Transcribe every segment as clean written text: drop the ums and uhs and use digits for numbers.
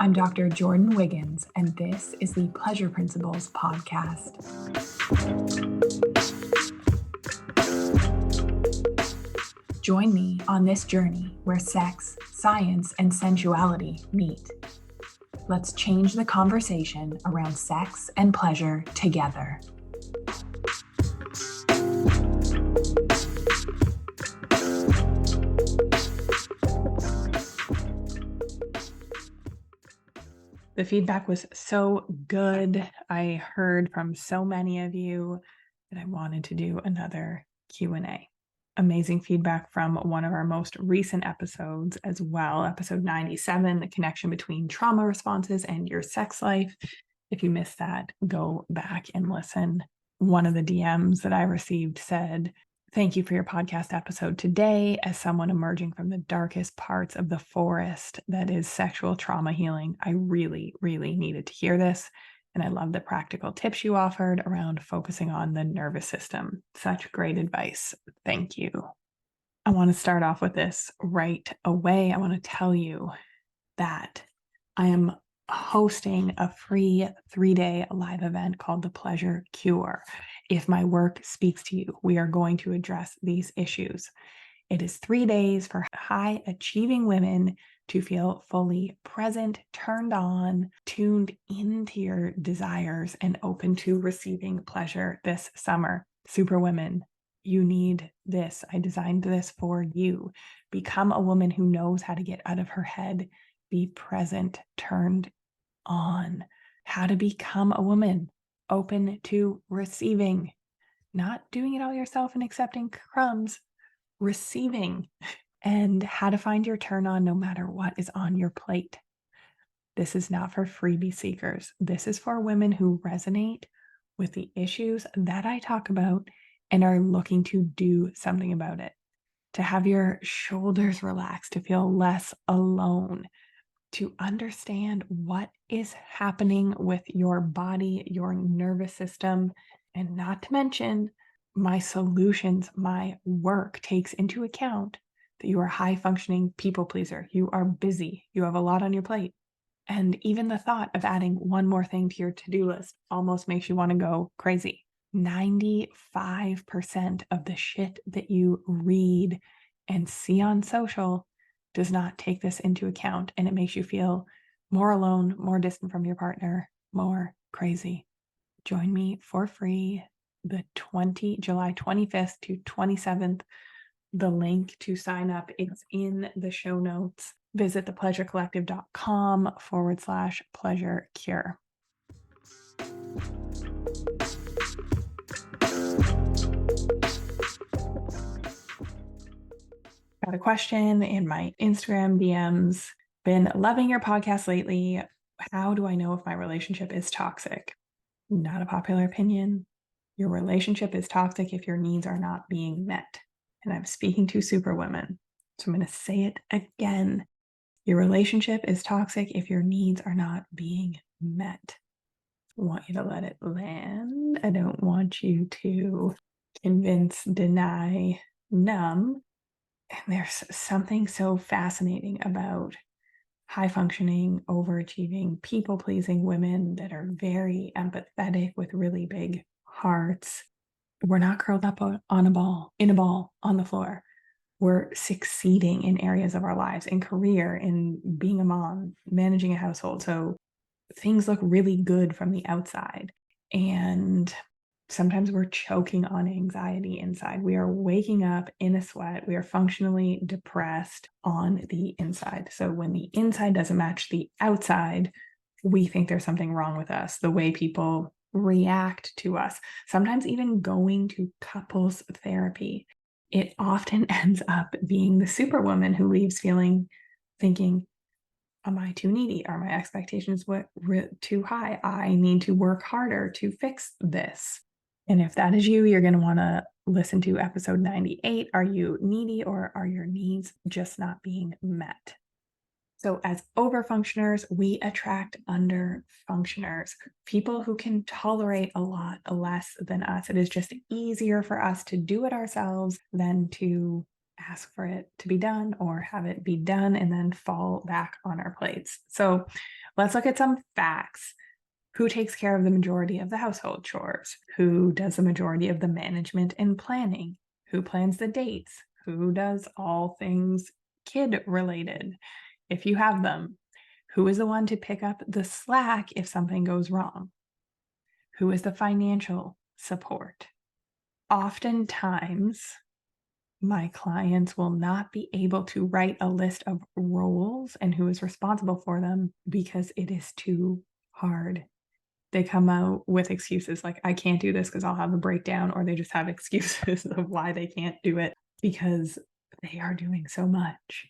I'm Dr. Jordin Wiggins, and this is the Pleasure Principles podcast. Join me on this journey where sex, science, and sensuality meet. Let's change the conversation around sex and pleasure together. The feedback was so good. I heard from so many of you that I wanted to do another Q&A. Amazing feedback from one of our most recent episodes as well, episode 97, the connection between trauma responses and your sex life. If you missed that, go back and listen. One of the DMs that I received said, "Thank you for your podcast episode today. As someone emerging from the darkest parts of the forest that is sexual trauma healing, I really, really needed to hear this. And I love the practical tips you offered around focusing on the nervous system. Such great advice. Thank you." I want to start off with this right away. I want to tell you that I am hosting a free 3-day live event called The Pleasure Cure. If my work speaks to you, we are going to address these issues. It is 3 days for high achieving women to feel fully present, turned on, tuned into your desires, and open to receiving pleasure this summer. Superwomen, you need this. I designed this for you. Become a woman who knows how to get out of her head, be present, turned on. How to become a woman open to receiving, not doing it all yourself and accepting crumbs, receiving, and how to find your turn on no matter what is on your plate. This is not for freebie seekers. This is for women who resonate with the issues that I talk about and are looking to do something about it, to have your shoulders relaxed, to feel less alone, to understand what is happening with your body, your nervous system, and not to mention my solutions, my work takes into account that you are a high functioning people pleaser. You are busy. You have a lot on your plate. And even the thought of adding one more thing to your to-do list almost makes you want to go crazy. 95% of the shit that you read and see on social does not take this into account, and it makes you feel more alone, more distant from your partner, more crazy. Join me for free July 25th to 27th. The link to sign up is in the show notes. Visit thepleasurecollective.com/pleasure cure. Got a question in my Instagram DMs. Been loving your podcast lately. How do I know if my relationship is toxic? Not a popular opinion. Your relationship is toxic if your needs are not being met. And I'm speaking to superwomen. So I'm going to say it again. Your relationship is toxic if your needs are not being met. I want you to let it land. I don't want you to convince, deny, numb. And there's something so fascinating about high functioning, overachieving, people pleasing women that are very empathetic with really big hearts. We're not curled up in a ball on the floor. We're succeeding in areas of our lives, in career, in being a mom, managing a household. So things look really good from the outside. And sometimes we're choking on anxiety inside. We are waking up in a sweat. We are functionally depressed on the inside. So when the inside doesn't match the outside, we think there's something wrong with us. The way people react to us, sometimes even going to couples therapy, it often ends up being the superwoman who leaves thinking, am I too needy? Are my expectations too high? I need to work harder to fix this. And if that is you, you're going to want to listen to episode 98. Are you needy, or are your needs just not being met? So as overfunctioners, we attract underfunctioners, people who can tolerate a lot less than us. It is just easier for us to do it ourselves than to ask for it to be done or have it be done and then fall back on our plates. So Let's look at some facts. Who takes care of the majority of the household chores? Who does the majority of the management and planning? Who plans the dates? Who does all things kid related? If you have them, who is the one to pick up the slack if something goes wrong? Who is the financial support? Oftentimes, my clients will not be able to write a list of roles and who is responsible for them because it is too hard. They come out with excuses like, I can't do this because I'll have a breakdown, or they just have excuses of why they can't do it because they are doing so much.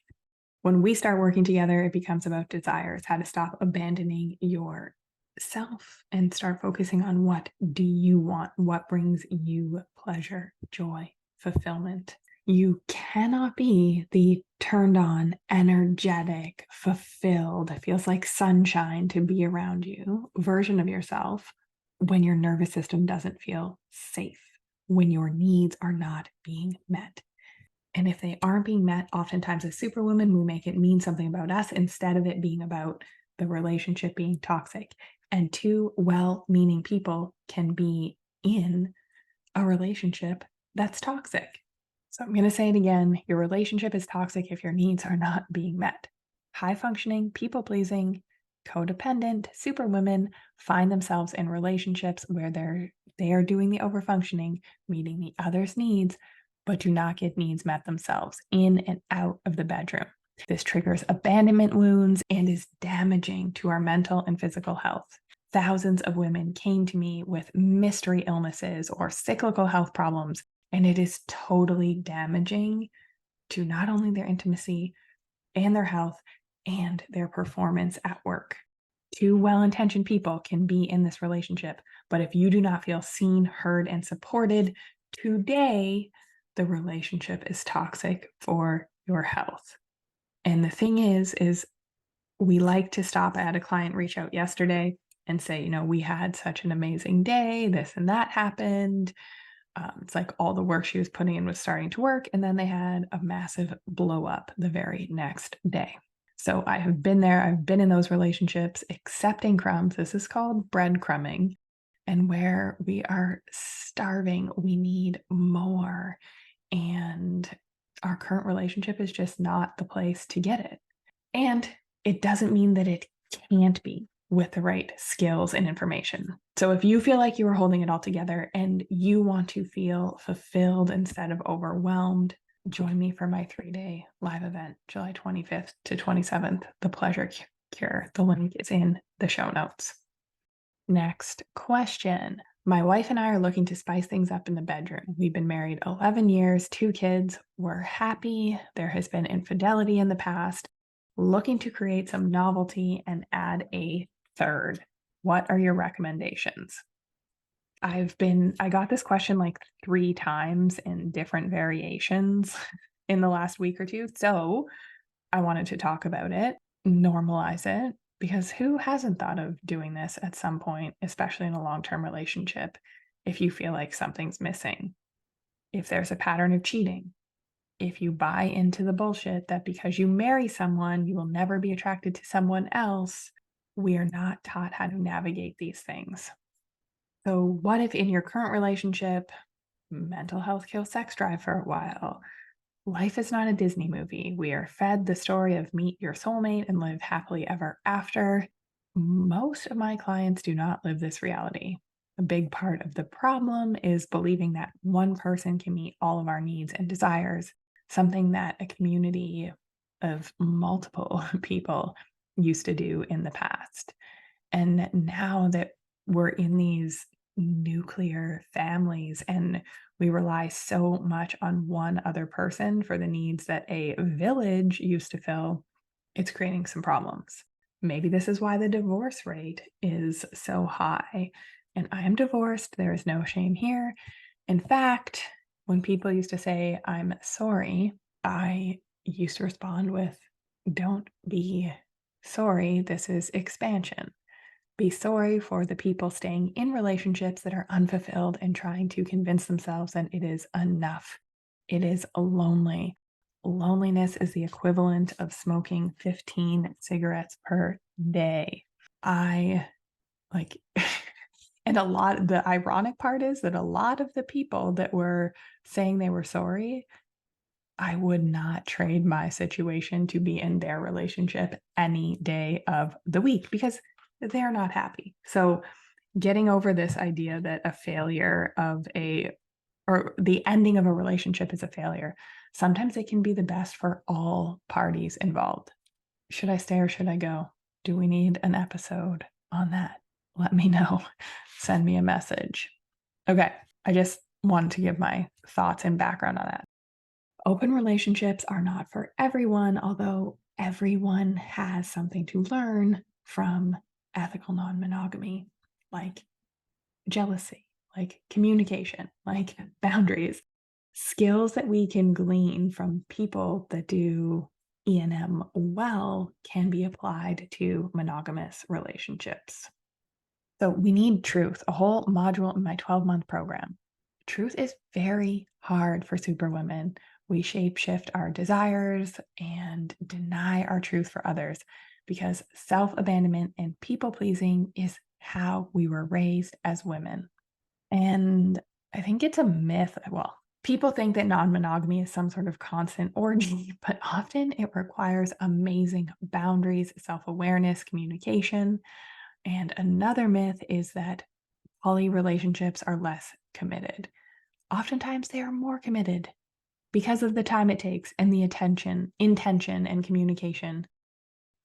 When we start working together, it becomes about desires, how to stop abandoning yourself and start focusing on what do you want, what brings you pleasure, joy, fulfillment. You cannot be the turned on, energetic, fulfilled, it feels like sunshine to be around you version of yourself when your nervous system doesn't feel safe, when your needs are not being met. And if they aren't being met, oftentimes as superwomen, we make it mean something about us instead of it being about the relationship being toxic. And two well-meaning people can be in a relationship that's toxic. So I'm going to say it again. Your relationship is toxic if your needs are not being met. High functioning, people pleasing, codependent superwomen find themselves in relationships where they are doing the overfunctioning, meeting the other's needs, but do not get needs met themselves in and out of the bedroom. This triggers abandonment wounds and is damaging to our mental and physical health. Thousands of women came to me with mystery illnesses or cyclical health problems, and it is totally damaging to not only their intimacy and their health and their performance at work. Two well-intentioned people can be in this relationship, but if you do not feel seen, heard, and supported today, the relationship is toxic for your health. And the thing is we like to stop. I had a client reach out yesterday and say, we had such an amazing day, this and that happened. It's like all the work she was putting in was starting to work. And then they had a massive blow up the very next day. So I have been there. I've been in those relationships, accepting crumbs. This is called breadcrumbing. And where we are starving, we need more. And our current relationship is just not the place to get it. And it doesn't mean that it can't be with the right skills and information. So if you feel like you are holding it all together and you want to feel fulfilled instead of overwhelmed, join me for my 3-day live event, July 25th to 27th, The Pleasure Cure. The link is in the show notes. Next question. My wife and I are looking to spice things up in the bedroom. We've been married 11 years, 2 kids. We're happy. There has been infidelity in the past. Looking to create some novelty and add a third. What are your recommendations? I got this question like 3 times in different variations in the last week or two. So I wanted to talk about it, normalize it, because who hasn't thought of doing this at some point, especially in a long-term relationship, if you feel like something's missing, if there's a pattern of cheating, if you buy into the bullshit that because you marry someone, you will never be attracted to someone else, we are not taught how to navigate these things. So what if in your current relationship, mental health kills sex drive for a while? Life is not a Disney movie. We are fed the story of meet your soulmate and live happily ever after. Most of my clients do not live this reality. A big part of the problem is believing that one person can meet all of our needs and desires, something that a community of multiple people used to do in the past. And now that we're in these nuclear families and we rely so much on one other person for the needs that a village used to fill, it's creating some problems. Maybe this is why the divorce rate is so high. And I am divorced. There is no shame here. In fact, when people used to say, I'm sorry, I used to respond with, don't be sorry. This is expansion. Be sorry for the people staying in relationships that are unfulfilled and trying to convince themselves that it is enough. It is lonely. Loneliness is the equivalent of smoking 15 cigarettes per day. I like, and the ironic part is that a lot of the people that were saying they were sorry, I would not trade my situation to be in their relationship any day of the week because they're not happy. So, getting over this idea that a failure of a or the ending of a relationship is a failure, sometimes it can be the best for all parties involved. Should I stay or should I go? Do we need an episode on that? Let me know. Send me a message. Okay, I just wanted to give my thoughts and background on that. Open relationships are not for everyone, although everyone has something to learn from ethical non monogamy, like jealousy, like communication, like boundaries, skills that we can glean from people that do E&M well can be applied to monogamous relationships. So we need truth, a whole module in my 12-month program. Truth is very hard for superwomen. We shapeshift our desires and deny our truth for others because self-abandonment and people-pleasing is how we were raised as women. And I think it's a myth. Well, people think that non monogamy is some sort of constant orgy, but often it requires amazing boundaries, self awareness, communication. And another myth is that poly relationships are less committed. Oftentimes, they are more committed because of the time it takes and the attention, intention, and communication.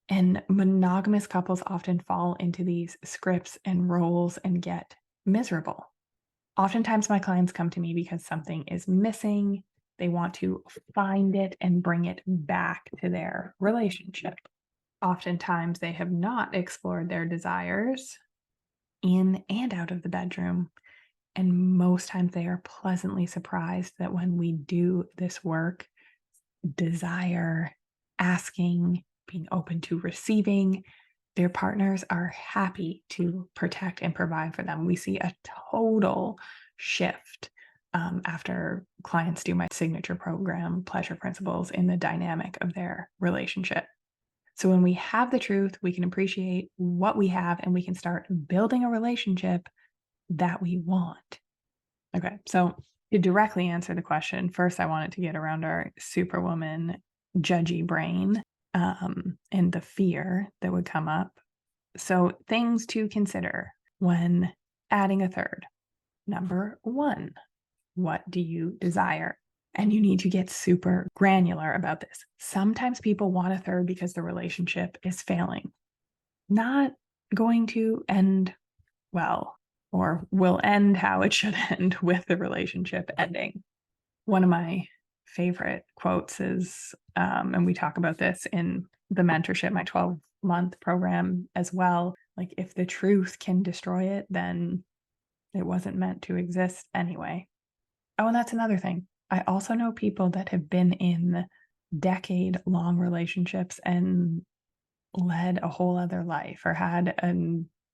And monogamous couples often fall into these scripts and roles and get miserable. Oftentimes, my clients come to me because something is missing. They want to find it and bring it back to their relationship. Oftentimes, they have not explored their desires in and out of the bedroom. And most times, they are pleasantly surprised that when we do this work, desire, asking, being open to receiving, their partners are happy to protect and provide for them. We see a total shift after clients do my signature program, Pleasure Principles, in the dynamic of their relationship. So when we have the truth, we can appreciate what we have and we can start building a relationship that we want. Okay, so to directly answer the question, first I wanted to get around our superwoman judgy brain and the fear that would come up. So, things to consider when adding a third. Number one, what do you desire? And you need to get super granular about this. Sometimes people want a third because the relationship is failing, not going to end well, or will end how it should end with the relationship ending. One of my favorite quotes is, and we talk about this in the mentorship, my 12-month program as well. Like, if the truth can destroy it, then it wasn't meant to exist anyway. Oh, and that's another thing. I also know people that have been in decade-long relationships and led a whole other life or had a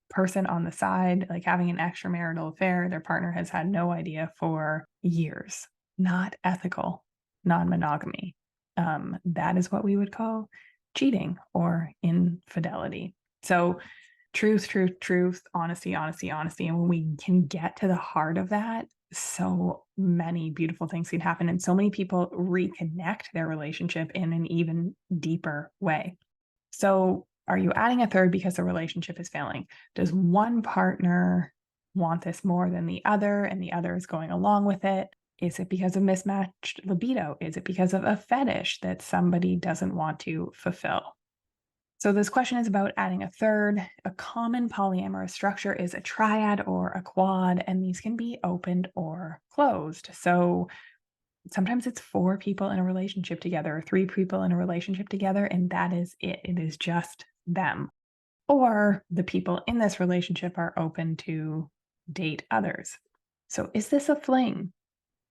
person on the side, like having an extramarital affair their partner has had no idea for years. Not ethical, non-monogamy. That is what we would call cheating or infidelity. So truth, truth, truth, honesty, honesty, honesty. And when we can get to the heart of that, so many beautiful things can happen. And so many people reconnect their relationship in an even deeper way. So, are you adding a third because the relationship is failing? Does one partner want this more than the other and the other is going along with it? Is it because of mismatched libido? Is it because of a fetish that somebody doesn't want to fulfill? So, this question is about adding a third. A common polyamorous structure is a triad or a quad, and these can be opened or closed. So, sometimes it's 4 people in a relationship together or 3 people in a relationship together, and that is it. It is just them. Or the people in this relationship are open to date others. So is this a fling?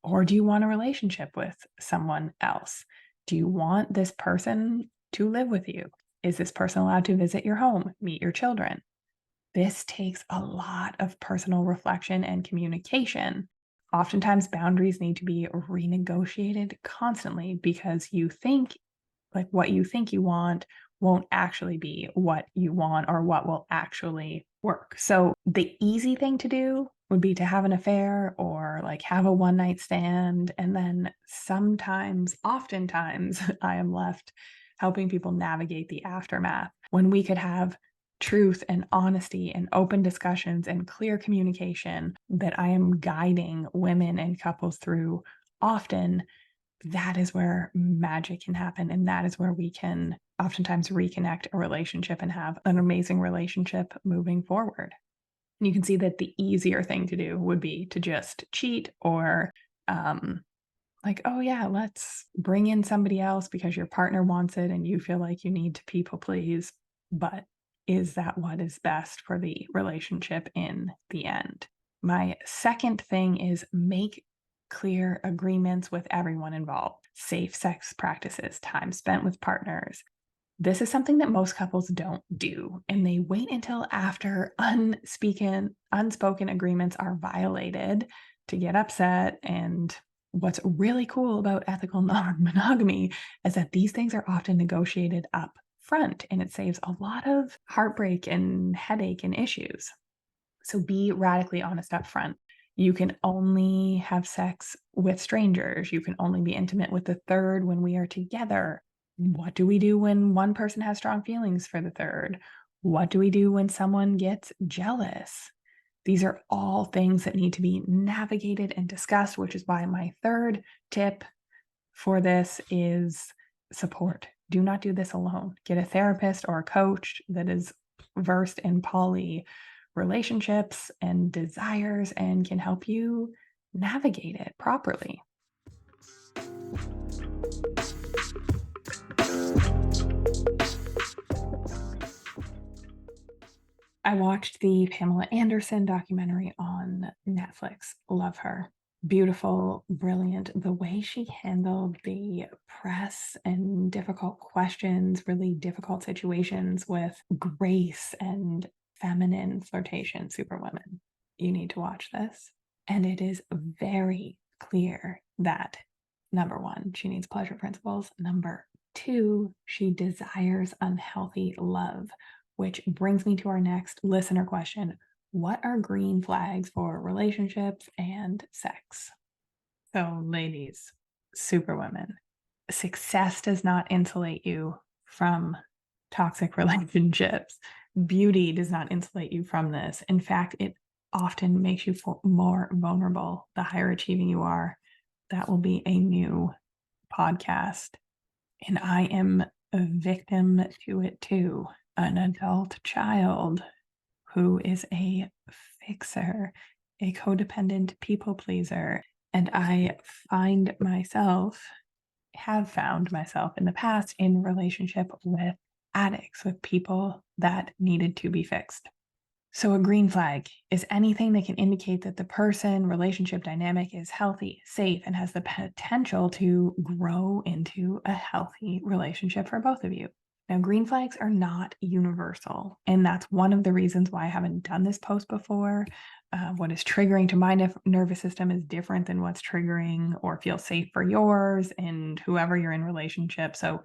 Or do you want a relationship with someone else? Do you want this person to live with you? Is this person allowed to visit your home, meet your children? This takes a lot of personal reflection and communication. Oftentimes, boundaries need to be renegotiated constantly because you think like what you think you want won't actually be what you want or what will actually work. So the easy thing to do would be to have an affair or like have a one night stand. And then sometimes, oftentimes, I am left helping people navigate the aftermath when we could have truth and honesty and open discussions and clear communication that I am guiding women and couples through often. That is where magic can happen. And that is where we can oftentimes reconnect a relationship and have an amazing relationship moving forward. And you can see that the easier thing to do would be to just cheat or, like, oh, yeah, let's bring in somebody else because your partner wants it and you feel like you need to people please. But is that what is best for the relationship in the end? My second thing is make clear agreements with everyone involved. Safe sex practices, time spent with partners. This is something that most couples don't do, and they wait until after unspoken agreements are violated to get upset. And what's really cool about ethical non-monogamy is that these things are often negotiated up front, and it saves a lot of heartbreak and headache and issues. So be radically honest up front. You can only have sex with strangers. You can only be intimate with the third when we are together. What do we do when one person has strong feelings for the third? What do we do when someone gets jealous? These are all things that need to be navigated and discussed, which is why my third tip for this is support. Do not do this alone. Get a therapist or a coach that is versed in poly relationships and desires and can help you navigate it properly. I watched the Pamela Anderson documentary on Netflix. Love her. Beautiful, brilliant. The way she handled the press and difficult questions, really difficult situations with grace and feminine flirtation, superwoman. You need to watch this. And it is very clear that number one, she needs pleasure principles. Number two, she desires unhealthy love, which brings me to our next listener question. What are green flags for relationships and sex? So, ladies, superwomen, success does not insulate you from toxic relationships. Beauty does not insulate you from this. In fact, it often makes you more vulnerable the higher achieving you are. That will be a new podcast. And I am a victim to it too. An adult child who is a fixer, a codependent people pleaser. And I have found myself in the past in relationship with addicts, with people that needed to be fixed. So a green flag is anything that can indicate that the person relationship dynamic is healthy, safe, and has the potential to grow into a healthy relationship for both of you. Now, green flags are not universal, and that's one of the reasons why I haven't done this post before. What is triggering to my nervous system is different than what's triggering or feels safe for yours and whoever you're in relationship. So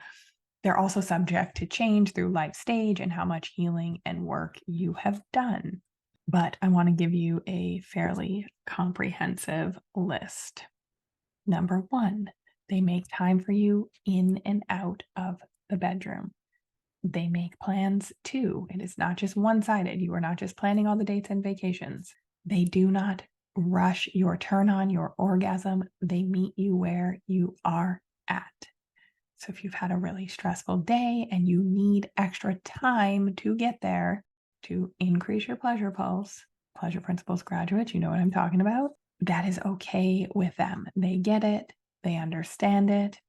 they're also subject to change through life stage and how much healing and work you have done. But I want to give you a fairly comprehensive list. Number one, they make time for you in and out of the bedroom. They make plans too. It is not just one-sided. You are not just planning all the dates and vacations. They do not rush your turn on, your orgasm. They meet you where you are at. So if you've had a really stressful day and you need extra time to get there to increase your pleasure pulse, pleasure principles graduates, you know what I'm talking about. That is okay with them. They get it. They understand it.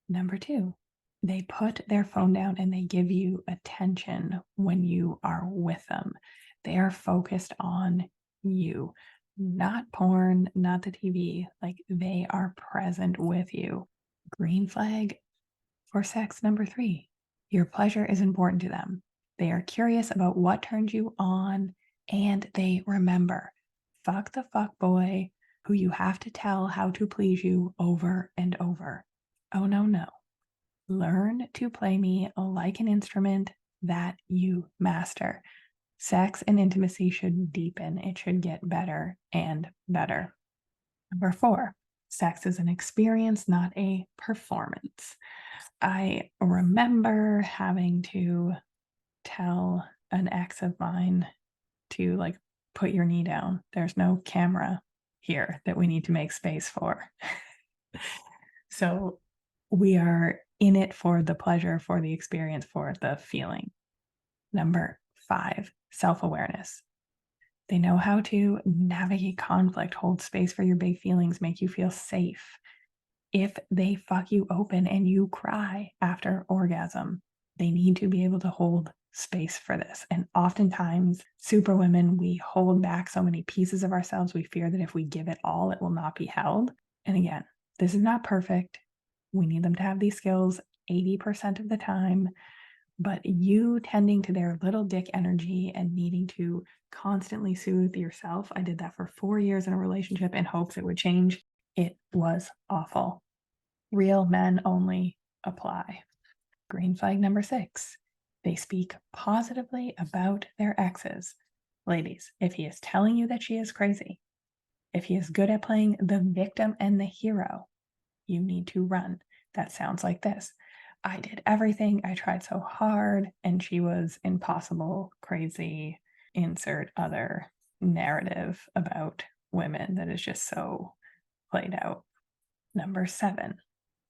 Number two, they put their phone down and they give you attention when you are with them. They are focused on you, not porn, not the TV. Like they are present with you. Green flag for sex number three, your pleasure is important to them. They are curious about what turns you on and they remember. Fuck the fuck boy who you have to tell how to please you over and over. Oh, no, no. Learn to play me like an instrument that you master. Sex and intimacy should deepen. It should get better and better. Number 4, sex is an experience, not a performance. I remember having to tell an ex of mine to put your knee down. There's no camera here that we need to make space for. So we are in it for the pleasure, for the experience, for the feeling. Number 5, self-awareness. They know how to navigate conflict, hold space for your big feelings, make you feel safe. If they fuck you open and you cry after orgasm, they need to be able to hold space for this. And oftentimes, superwomen, we hold back so many pieces of ourselves. We fear that if we give it all, it will not be held. And again, this is not perfect. We need them to have these skills 80% of the time. But you tending to their little dick energy and needing to constantly soothe yourself. I did that for 4 years in a relationship in hopes it would change. It was awful. Real men only apply. Green flag number 6. They speak positively about their exes. Ladies, if he is telling you that she is crazy, if he is good at playing the victim and the hero, you need to run. That sounds like this. I did everything. I tried so hard, and she was impossible, crazy, insert other narrative about women that is just so played out. Number 7,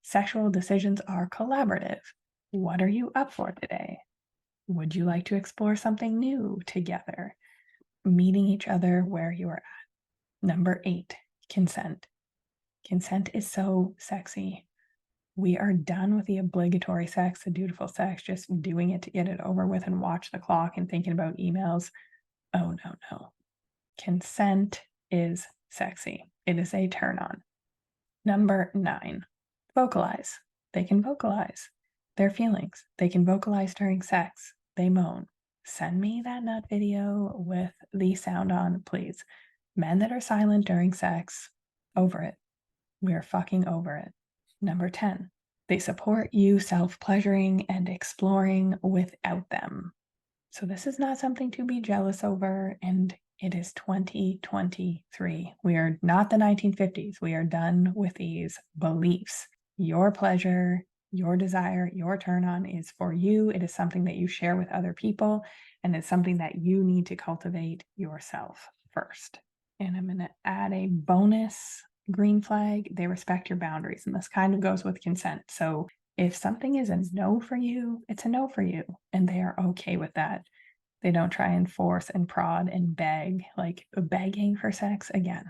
sexual decisions are collaborative. What are you up for today? Would you like to explore something new together? Meeting each other where you are at. Number 8, consent. Consent is so sexy. We are done with the obligatory sex, the dutiful sex, just doing it to get it over with and watch the clock and thinking about emails. Oh, no. Consent is sexy. It is a turn on. Number 9, vocalize. They can vocalize their feelings. They can vocalize during sex. They moan. Send me that nut video with the sound on, please. Men that are silent during sex, over it. We're fucking over it. Number 10, they support you self-pleasuring and exploring without them. So this is not something to be jealous over, and it is 2023. We are not the 1950s. We are done with these beliefs. Your pleasure, your desire, your turn on is for you. It is something that you share with other people, and it's something that you need to cultivate yourself first. And I'm going to add a bonus green flag. They respect your boundaries, and this kind of goes with consent. So if something is a no for you, it's a no for you, and they are okay with that. They don't try and force and prod and beg, like begging for sex again.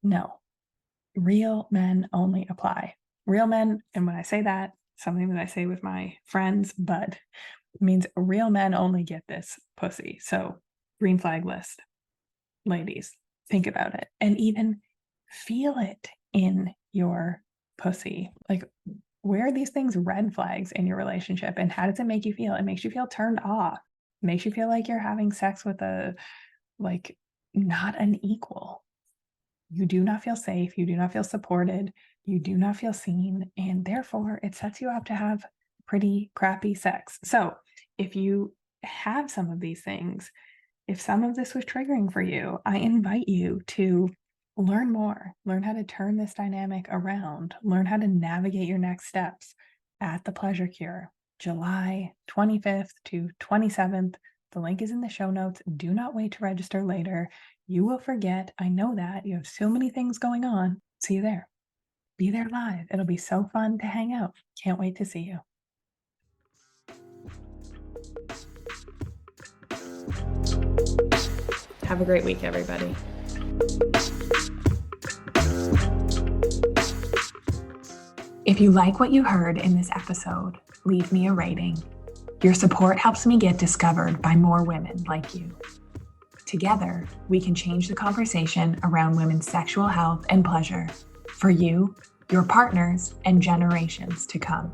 No. Real men only apply. Real men, and when I say that, something that I say with my friends, but it means real men only get this pussy. So green flag list. Ladies, think about it and even feel it in your pussy. Like, where are these things red flags in your relationship, and how does it make you feel? It makes you feel turned off. It makes you feel like you're having sex with not an equal. You do not feel safe. You do not feel supported. You do not feel seen. And therefore, it sets you up to have pretty crappy sex. So if you have some of these things, if some of this was triggering for you, I invite you to learn more, learn how to turn this dynamic around, learn how to navigate your next steps at the Pleasure Cure, July 25th to 27th. The link is in the show notes. Do not wait to register later. You will forget. I know that. You have so many things going on. See you there. Be there live. It'll be so fun to hang out. Can't wait to see you. Have a great week, everybody. If you like what you heard in this episode, leave me a rating. Your support helps me get discovered by more women like you. Together, we can change the conversation around women's sexual health and pleasure for you, your partners, and generations to come.